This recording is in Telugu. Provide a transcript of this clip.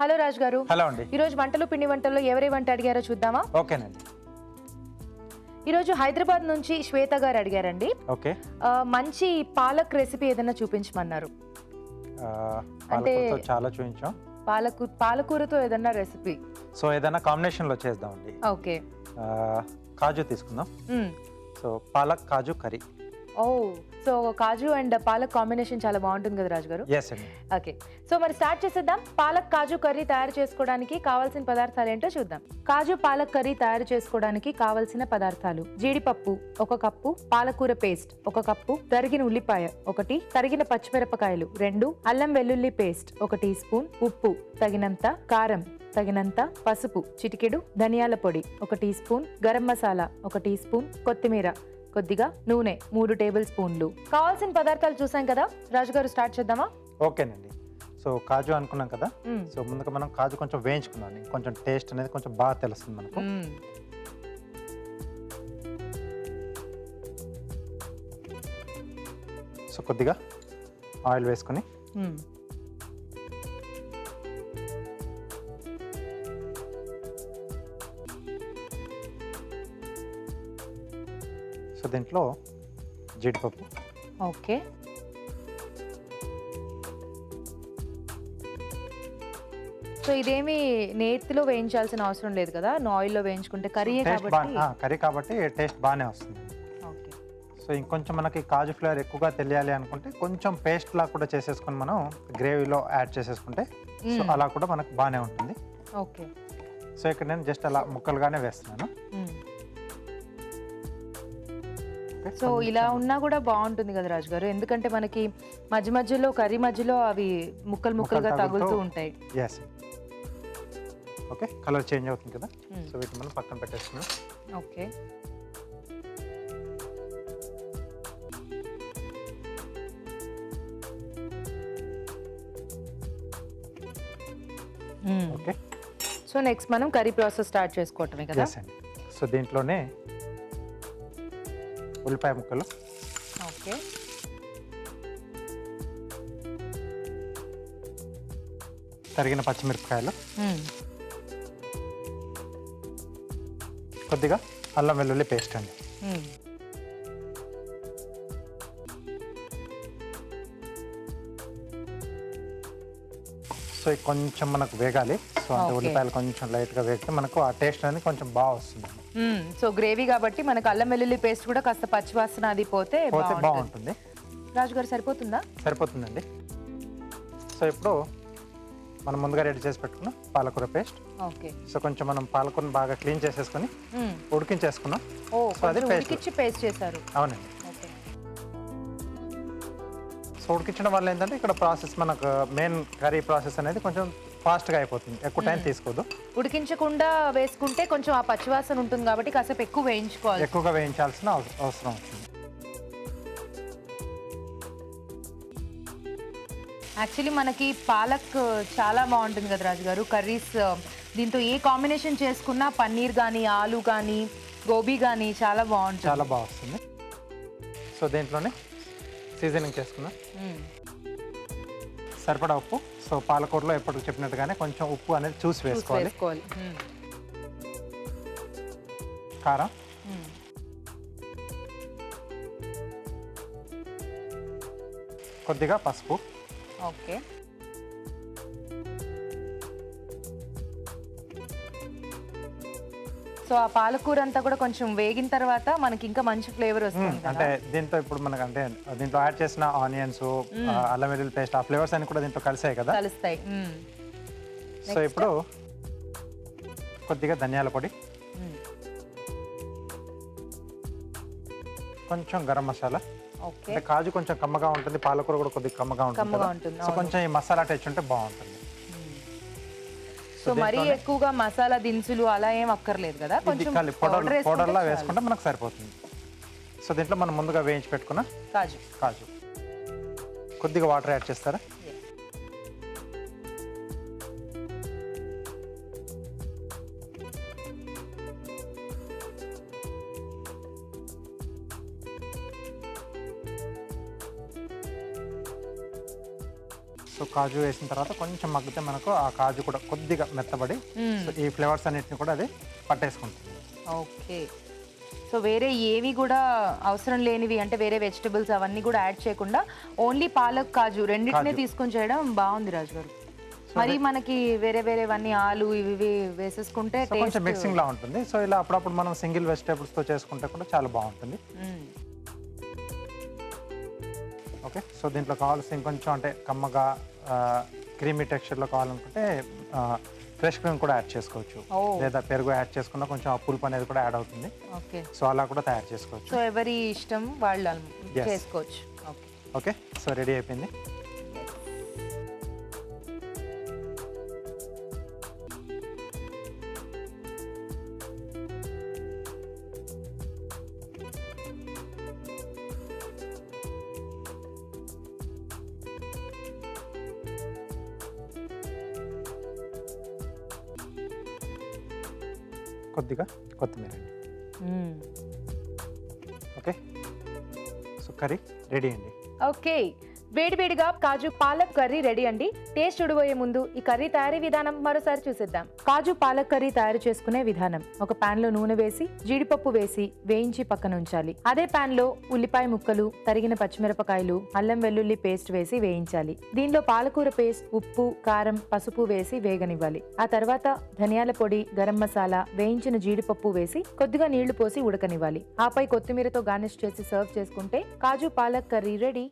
హలో రాజ్ గారు. హలో అండి. ఈ రోజు వంటలు పిండి వంటల్లో ఎవరి వంట అడిగారో చూద్దామా? ఓకేనండి. ఈ రోజు హైదరాబాద్ నుంచి శ్వేత గారు అడిగారండి. ఓకే. మంచి పాలక్ రెసిపీ ఏదైనా చూపించమన్నారు. అంటే పాలకూరతో చాలా చూపించాం. పాలకూరతో ఏదైనా రెసిపీ. సో ఏదైనా కాంబినేషన్ లో చేద్దామండి. ఓకే. కాజు తీసుకుందాం. సో పాలక్ కాజు కర్రీ. ఓ, సో కాజు అండ్ పాలక్ కాంబినేషన్ చాలా బాగుంటుంది కదా రాజు గారు. ఎస్ అండి. ఓకే, సో మరి స్టార్ట్ చేసేద్దాం. పాలక్ కాజు కర్రీ తయారు చేసుకోవడానికి కావాల్సిన పదార్థాలు ఏంటో చూద్దాం. కాజు పాలక్ కర్రీ తయారు చేసుకోవడానికి కావలసిన పదార్థాలు: జీడిపప్పు 1 కప్పు, పాలకూర పేస్ట్ 1 కప్పు, తరిగిన ఉల్లిపాయ 1, తరిగిన పచ్చిమిరపకాయలు 2, అల్లం వెల్లుల్లి పేస్ట్ 1 టీ స్పూన్, ఉప్పు తగినంత, కారం తగినంత, పసుపు చిటికెడు, ధనియాల పొడి 1 teaspoon, garam masala 1 teaspoon, కొత్తిమీర కొద్దిగా, నూనె 3 టేబుల్ స్పూన్లు. కావాల్సిన పదార్థాలు చూసాం కదా రాజు గారు, స్టార్ట్ చేద్దామా? ఓకేనండి. సో కాజు అనుకున్నాం కదా. సో ముందుగా మనం కాజు కొంచెం వేయించుకున్నాం, కొంచెం టేస్ట్ అనేది కొంచెం బాగా తెలుస్తుంది మనకు. సో కొద్దిగా ఆయిల్ వేసుకుని సో దీంట్లో జీడిపప్పు. ఓకే. సో ఇదేమి నేతిలో వేయించాల్సిన అవసరం లేదు కదా, ఆయిల్లో వేయించుకుంటే కర్రీ కాబట్టి టేస్ట్ బాగానే వస్తుంది. ఓకే. సో ఇంకొంచెం మనకి కాజు ఫ్లేవర్ ఎక్కువగా తెలియాలి అనుకుంటే కొంచెం పేస్ట్ లా కూడా చేసేసుకొని మనం గ్రేవీలో యాడ్ చేసేసుకుంటే సో అలా కూడా మనకు బాగానే ఉంటుంది. ఓకే. సో ఇక్కడ నేను జస్ట్ అలా ముక్కలుగానే వేస్తున్నాను. సో ఇలా ఉన్నా కూడా బాగుంటుంది కదా రాజు గారు, ఎందుకంటే మనకి మధ్య మధ్యలో కర్రీ మధ్యలో అవి ముక్కలుగా తగులుతూ ఉంటాయి. ఎస్. ఓకే, కలర్ చేంజ్ అవుతుంది కదా. సో వీటిని మనం పక్కన పెట్టేస్తున్నాం. ఓకే. ఓకే. సో నెక్స్ట్ మనం కర్రీ ప్రాసెస్ స్టార్ట్ చేసుకోవటమే కదా. సో దీంట్లోనే ఉల్లిపాయ ముక్కలు. ఓకే. తరిగిన పచ్చిమిరపకాయలు, కొద్దిగా అల్లం వెల్లుల్లి పేస్ట్ అండి. సో కొంచెం మనకు వేగాలి. సో అంటే ఉల్లిపాయలు కొంచెం లైట్గా వేగితే మనకు ఆ టేస్ట్ అనేది కొంచెం బాగా వస్తుంది. సో గ్రేవీ కాబట్టి మనకు అల్లం వెల్లుల్లి పేస్ట్ కూడా కాస్త పచ్చివాసన అది పోతే బాగుంటుంది. రాజు గారు సరిపోతుందా? సరిపోతుందండి. సో ఇప్పుడు మనం ముందుగా రెడీ చేసి పెట్టుకున్నాం పాలకూర పేస్ట్. ఓకే. సో కొంచెం మనం పాలకూరను బాగా క్లీన్ చేసేసుకొని ఉడికించేసుకున్నాం. ఉడికించి పేస్ట్ చేశారు. అవునండి. సో ఉడికించడం వల్ల ఏంటంటే ఇక్కడ ప్రాసెస్ మనకు మెయిన్ కర్రీ ప్రాసెస్ అనేది కొంచెం ఫాస్ట్గా అయిపోతుంది, ఎక్కువ టైం తీసుకోదు. ఉడికించకుండా వేసుకుంటే కొంచెం ఆ పచ్చివాసన ఉంటుంది కాబట్టి కాసేపు ఎక్కువగా వేయించాల్సిన అవసరం ఉంటుంది. యాక్చువల్లీ మనకి పాలక్ చాలా బాగుంటుంది కదా రాజు గారు, కర్రీస్ దీంతో ఏ కాంబినేషన్ చేసుకున్నా పన్నీర్ కానీ ఆలు కానీ గోబీ కానీ చాలా బాగా వస్తుంది. సో దీంట్లోనే సీజనింగ్ చేసుకున్నాం. సరిపడా ఉప్పు. సో పాలకూరలో ఎప్పుడు చెప్పినట్టుగానే కొంచెం ఉప్పు అనేది చూసి వేసుకోవాలి. కారం, కొద్దిగా పసుపు. ఓకే. సో ఆ పాలకూర అంతా కూడా కొంచెం వేగిన తర్వాత మనకి ఇంకా మంచి ఫ్లేవర్ వస్తుంది. అంటే దీంతో ఇప్పుడు మనకు అంటే దీంట్లో యాడ్ చేసిన ఆనియన్స్, అల్లం వెల్లుల్లి పేస్ట్, ఆ ఫ్లేవర్స్ అన్ని కూడా దీంట్లో కలిసాయి కదా. కలుస్తాయి. సో ఇప్పుడు కొద్దిగా ధనియాల పొడి, కొంచెం గరం మసాలా. అంటే కాజు కొంచెం కమ్మగా ఉంటుంది, పాలకూర కూడా కొద్దిగా కమ్మగా ఉంటుంది. సో కొంచెం ఈ మసాలా టచ్ ఉంటే బాగుంటుంది. సో మరీ ఎక్కువగా మసాలా దినుసులు అలా ఏం అక్కర్లేదు కదా, కొంచెం పౌడర్లా వేసుకుంటే మనకు సరిపోతుంది. సో దీంట్లో మనం ముందుగా వేయించి పెట్టుకున్న కాజు కొద్దిగా వాటర్ యాడ్ చేస్తారా? సో కాజు వేసిన తర్వాత కొంచెం మగ్గితే మనకు ఆ కాజు కూడా కొద్దిగా మెత్తబడి సో ఈ ఫ్లేవర్స్ అన్నిటిని కూడా అది పట్టేసుకుంటుంది. ఓకే. సో వేరే ఏవి కూడా అవసరం లేనివి అంటే వేరే వెజిటబుల్స్ అవన్నీ కూడా యాడ్ చేయకుండా ఓన్లీ పాలక్ కాజు రెండింటినే తీసుకొని చేయడం బాగుంది రాజు గారు. మరి మనకి వేరే వేరేవన్నీ ఆలు ఇవి వేసేసుకుంటే కొంచెం మిక్సింగ్ లా ఉంటుంది. సో ఇలా అప్పుడప్పుడు మనం సింగిల్ వెజిటేబుల్స్ తో చేసుకుంటే కూడా చాలా బాగుంటుంది. ఓకే, సో దీంట్లో కావాల్సిన ఇంకొంచెం అంటే కమ్మగా క్రీమీ టెక్స్చర్లో కావాలనుకుంటే ఫ్రెష్ క్రీమ్ కూడా యాడ్ చేసుకోవచ్చు, లేదా పెరుగు యాడ్ చేసుకున్నా కొంచెం ఆ పులుపు అనేది కూడా యాడ్ అవుతుంది. ఓకే, సో అలా కూడా తయారు చేసుకోవచ్చు. సో ఎవరి ఇష్టం వాళ్ళు చేసుకోవచ్చు. ఓకే, సో రెడీ అయిపోయింది. కొద్దిగా కొత్తిమీర అండి. ఓకే, సో కర్రీ రెడీ అండి. ఓకే, వేడివేడిగా కాజు పాలక్ కర్రీ రెడీ అండి. టేస్ట్ చూడబోయే ముందు ఈ కర్రీ తయారీ విధానం మరోసారి చూసేద్దాం. కాజు పాలక్ కర్రీ తయారు చేసుకునే విధానం: ఒక పాన్ లో నూనె వేసి జీడిపప్పు వేసి వేయించి పక్కన ఉంచాలి. అదే పాన్ లో ఉల్లిపాయ ముక్కలు, తరిగిన పచ్చిమిరపకాయలు, అల్లం వెల్లుల్లి పేస్ట్ వేసి వేయించాలి. దీనిలో పాలకూర పేస్ట్, ఉప్పు, కారం, పసుపు వేసి వేగనివ్వాలి. ఆ తర్వాత ధనియాల పొడి, గరం మసాలా, వేయించిన జీడిపప్పు వేసి కొద్దిగా నీళ్లు పోసి ఉడకనివ్వాలి. ఆపై కొత్తిమీరతో గార్నిష్ చేసి సర్వ్ చేసుకుంటే కాజు పాలక్ కర్రీ రెడీ.